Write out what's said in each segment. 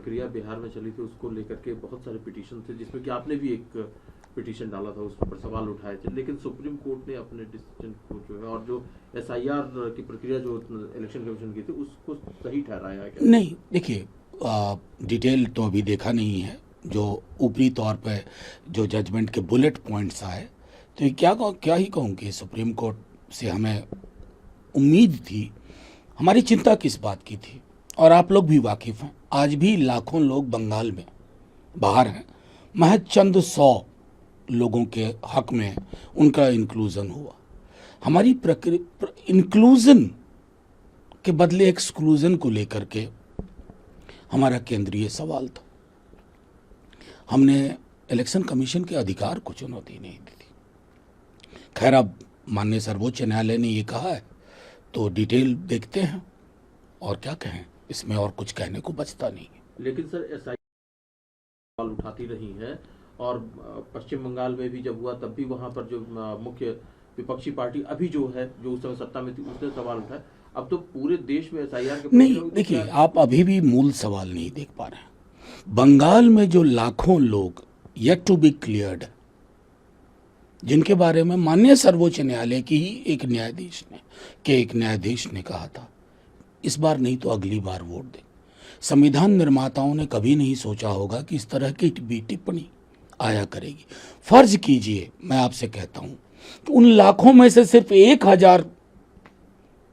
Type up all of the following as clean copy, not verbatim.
प्रक्रिया बिहार में चली थी उसको लेकर के बहुत सारे पिटीशन थे, जिसमें कि आपने भी एक पिटीशन डाला था, उस पर सवाल उठाए थे, लेकिन सुप्रीम कोर्ट ने अपने डिसीजन को जो है और जो एसआईआर की प्रक्रिया जो इलेक्शन कमीशन की थी उसको सही ठहराया है क्या? नहीं, देखिए, डिटेल तो अभी देखा नहीं है। जो ऊपरी तौर पे जो जजमेंट के बुलेट पॉइंट्स आए, तो ये क्या ही कहूँ कि सुप्रीम कोर्ट से हमें उम्मीद थी। हमारी चिंता किस बात की थी, और आप लोग भी वाकिफ़ हैं, आज भी लाखों लोग बंगाल में बाहर हैं, महज चंद 100 लोगों के हक में उनका इंक्लूज़न हुआ। हमारी इंक्लूज़न के बदले एक्सक्लूज़न को लेकर के हमारा केंद्रीय सवाल था। हमने इलेक्शन कमीशन के अधिकार को चुनौती नहीं दी थी। खैर, अब माननीय सर्वोच्च न्यायालय ने ये कहा है तो डिटेल देखते हैं, और क्या कहें, इसमें और कुछ कहने को बचता नहीं है। लेकिन सर एसआईआर सवाल उठाती रही है, और पश्चिम बंगाल में भी जब हुआ तब भी वहां पर जो मुख्य विपक्षी पार्टी अभी जो है, जो उस समय सत्ता में थी, उसने सवाल उठाया। अब तो पूरे देश में एसआईआर के नहीं, देखिए, आप अभी भी मूल सवाल नहीं देख पा रहे हैं। बंगाल में जो लाखों लोग येट टू बी क्लियर्ड, जिनके बारे में माननीय सर्वोच्च न्यायालय की ही एक न्यायाधीश ने कहा था, इस बार नहीं तो अगली बार वोट दें। संविधान निर्माताओं ने कभी नहीं सोचा होगा कि इस तरह की भी टिप्पणी आया करेगी। फर्ज कीजिए, मैं आपसे कहता हूं कि उन लाखों में से सिर्फ 1000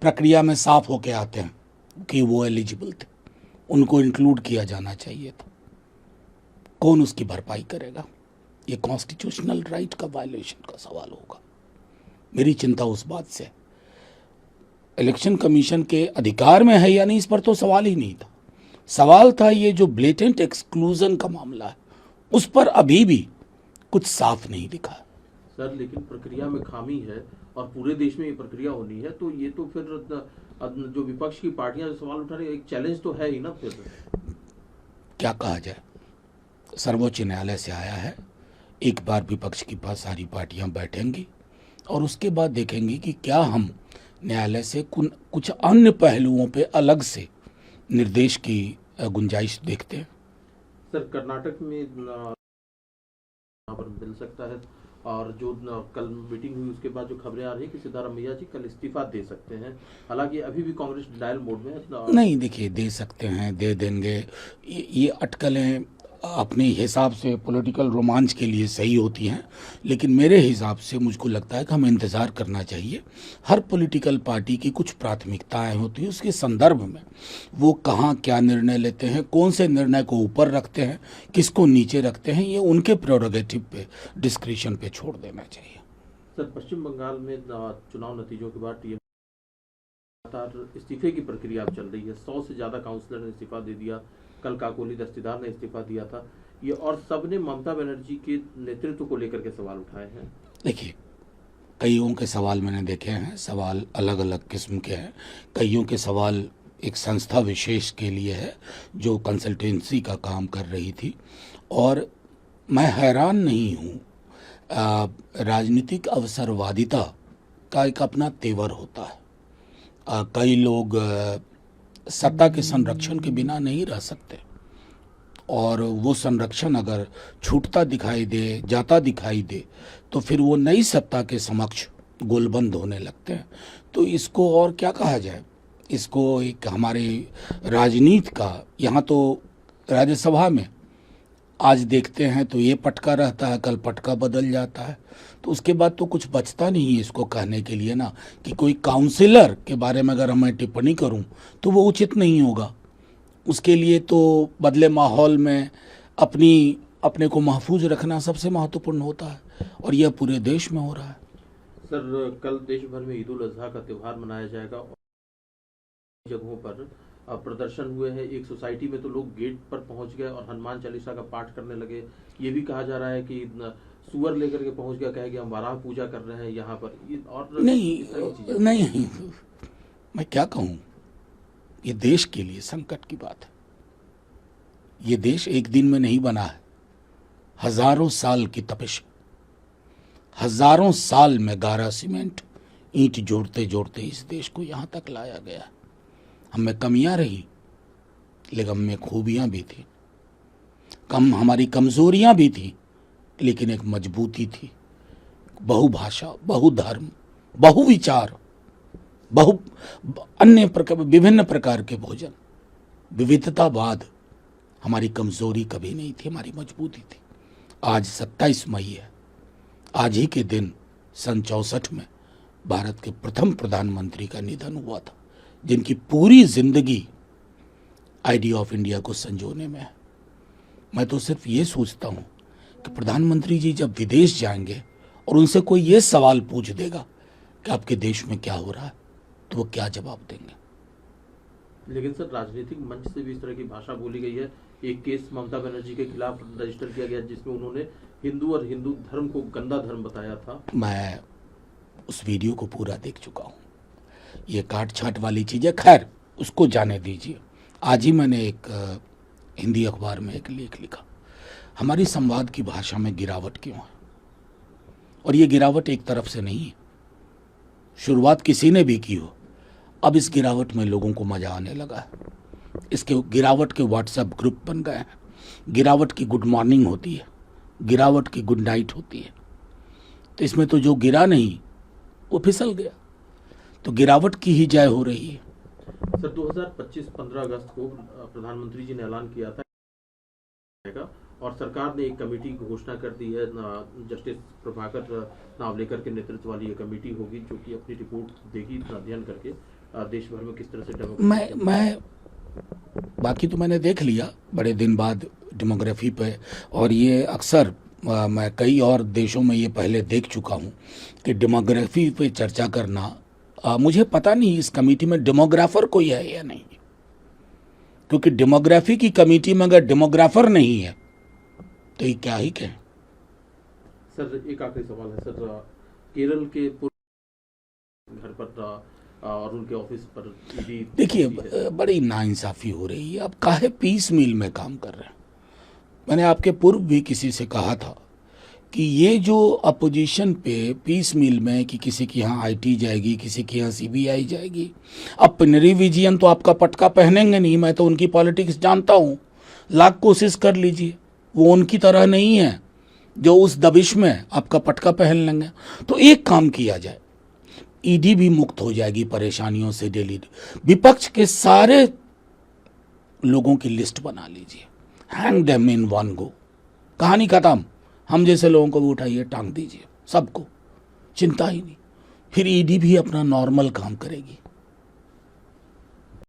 प्रक्रिया में साफ होके आते हैं कि वो एलिजिबल थे, उनको इंक्लूड किया जाना चाहिए था। कौन उसकी भरपाई करेगा? ये कॉन्स्टिट्यूशनल राइट का वायलेशन का सवाल होगा। मेरी चिंता उस बात से, इलेक्शन कमीशन के अधिकार में है या नहीं, इस पर तो सवाल ही नहीं था। सवाल था ये जो ब्लेटेंट एक्सक्लूजन का मामला है, उस पर अभी भी कुछ साफ नहीं लिखा। सर, लेकिन प्रक्रिया में खामी है और पूरे देश में ये प्रक्रिया होनी है, तो ये तो फिर जो विपक्ष की पार्टियां जो सवाल उठा रही है, एक चैलेंज तो है ही ना। फिर क्या कहा जाए, सर्वोच्च न्यायालय से आया है, एक बार विपक्ष की पास सारी पार्टियां बैठेंगी और उसके बाद देखेंगी कि क्या हम न्यायालय से कुछ अन्य पहलुओं पे अलग से निर्देश की गुंजाइश देखते हैं। सर, कर्नाटक में यहाँ पर मिल सकता है, और जो कल मीटिंग हुई उसके बाद जो खबरें आ रही है कि सिद्धारमैया जी कल इस्तीफा दे सकते हैं। हालांकि अभी भी कांग्रेस डिनायल मोड में है। नहीं, देखिए, दे सकते हैं, दे देंगे। ये अटकलें अपने हिसाब से पॉलिटिकल रोमांच के लिए सही होती हैं, लेकिन मेरे हिसाब से मुझको लगता है कि हमें इंतज़ार करना चाहिए। हर पॉलिटिकल पार्टी की कुछ प्राथमिकताएं होती हैं, उसके संदर्भ में वो कहाँ क्या निर्णय लेते हैं, कौन से निर्णय को ऊपर रखते हैं, किसको नीचे रखते हैं, ये उनके प्रेरोगेटिव पे, डिस्क्रिशन पे छोड़ देना चाहिए। सर, पश्चिम बंगाल में चुनाव नतीजों के बाद लगातार इस्तीफे की प्रक्रिया चल रही है। 100 से ज़्यादा काउंसलर ने इस्तीफा दे दिया। कल काकोली दस्तीदार ने इस्तीफा दिया था। ये और सबने ममता बनर्जी के नेतृत्व को लेकर के सवाल उठाए हैं। देखिए, कईयों के सवाल मैंने देखे हैं, सवाल अलग अलग किस्म के हैं। कईयों के सवाल एक संस्था विशेष के लिए है जो कंसल्टेंसी का काम कर रही थी, और मैं हैरान नहीं हूँ। राजनीतिक अवसरवादिता का एक अपना तेवर होता है। कई लोग सत्ता के संरक्षण के बिना नहीं रह सकते, और वो संरक्षण अगर छूटता दिखाई दे, जाता दिखाई दे, तो फिर वो नई सत्ता के समक्ष गोलबंद होने लगते हैं। तो इसको और क्या कहा जाए, इसको एक हमारे राजनीति का, यहाँ तो राज्यसभा में आज देखते हैं तो ये पटका रहता है, कल पटका बदल जाता है, तो उसके बाद तो कुछ बचता नहीं है इसको कहने के लिए ना, कि कोई काउंसिलर के बारे में अगर मैं टिप्पणी करूं तो वो उचित नहीं होगा। उसके लिए तो बदले माहौल में अपने को महफूज रखना सबसे महत्वपूर्ण होता है, और यह पूरे देश में हो रहा है। सर, कल देश भर में ईद उल अजहा का त्यौहार मनाया जाएगा, और जगहों पर प्रदर्शन हुए हैं। एक सोसाइटी में तो लोग गेट पर पहुंच गए और हनुमान चालीसा का पाठ करने लगे। ये भी कहा जा रहा है कि सुअर लेकर के पहुंच गया, कहे कि हम वाराह पूजा कर रहे हैं यहाँ पर। और नहीं, मैं क्या कहूँ, ये देश के लिए संकट की बात है। ये देश एक दिन में नहीं बना है, हजारों साल की तपिश, हजारों साल में गारा सीमेंट ईंट जोड़ते जोड़ते इस देश को यहाँ तक लाया गया। हम में कमियां रही, लेकिन हम में खूबियां भी थी। हमारी कमजोरियां भी थी, लेकिन एक मजबूती थी। बहुभाषा, बहुधर्म, बहुविचार, बहु अन्य प्रकार, विभिन्न प्रकार के भोजन, विविधतावाद हमारी कमजोरी कभी नहीं थी, हमारी मजबूती थी। आज 27 मई है। आज ही के दिन सन 64 में भारत के प्रथम प्रधानमंत्री का निधन हुआ था, जिनकी पूरी जिंदगी आइडिया ऑफ इंडिया को संजोने में है। मैं तो सिर्फ ये सोचता हूँ कि प्रधानमंत्री जी जब विदेश जाएंगे और उनसे कोई ये सवाल पूछ देगा कि आपके देश में क्या हो रहा है, तो वो क्या जवाब देंगे। लेकिन सर, राजनीतिक मंच से भी इस तरह की भाषा बोली गई है। एक केस ममता बनर्जी के खिलाफ रजिस्टर किया गया जिसमें उन्होंने हिंदू और हिंदू धर्म को गंदा धर्म बताया था। मैं उस वीडियो को पूरा देख चुका हूँ। ये काट छाट वाली चीज़ें खैर उसको जाने दीजिए। आज ही मैंने एक हिंदी अखबार में एक लेख लिखा, हमारी संवाद की भाषा में गिरावट क्यों है। और ये गिरावट एक तरफ से नहीं है, शुरुआत किसी ने भी की हो, अब इस गिरावट में लोगों को मजा आने लगा है। इसके गिरावट के व्हाट्सएप ग्रुप बन गए हैं, गिरावट की गुड मॉर्निंग होती है, गिरावट की गुड नाइट होती है। तो इसमें तो जो गिरा नहीं वो फिसल गया, तो गिरावट की ही जय हो रही है। सर, 2025 15 अगस्त को प्रधानमंत्री जी ने ऐलान किया था और सरकार ने एक कमेटी की घोषणा कर दी है। जस्टिस प्रभाकर नावलेकर के नेतृत्व वाली ये कमेटी होगी जो कि अपनी रिपोर्ट देगी, अध्ययन करके देश भर में किस तरह से डेमोक्रेसी। मैं बाकी तो मैंने देख लिया बड़े दिन बाद डेमोग्राफी पे, और ये अक्सर मैं कई और देशों में ये पहले देख चुका हूँ कि डेमोग्राफी पे चर्चा करना, मुझे पता नहीं इस कमेटी में डेमोग्राफर कोई है या नहीं, क्योंकि डेमोग्राफी की कमेटी में अगर डेमोग्राफर नहीं है तो ये क्या ही कहें। सर, एक आखिरी सवाल है सर, केरल के घर पर और उनके ऑफिस पर देखिए, बड़ी नाइंसाफी हो रही है। अब काहे पीस मील में काम कर रहे हैं। मैंने आपके पूर्व भी किसी से कहा था कि ये जो अपोजिशन पे पीस मील में कि किसी के यहाँ आईटी जाएगी, किसी के यहाँ सीबीआई जाएगी, अब पिनरी विजयन तो आपका पटका पहनेंगे नहीं। मैं तो उनकी पॉलिटिक्स जानता हूँ, लाख कोशिश कर लीजिए, वो उनकी तरह नहीं है जो उस दबिश में आपका पटका पहन लेंगे। तो एक काम किया जाए, ईडी भी मुक्त हो जाएगी परेशानियों से डेली। विपक्ष के सारे लोगों की लिस्ट बना लीजिए, hang them in one go, कहानी खत्म। हम जैसे लोगों को भी उठाइए, टांग दीजिए सबको, चिंता ही नहीं। फिर ईडी भी अपना नॉर्मल काम करेगी।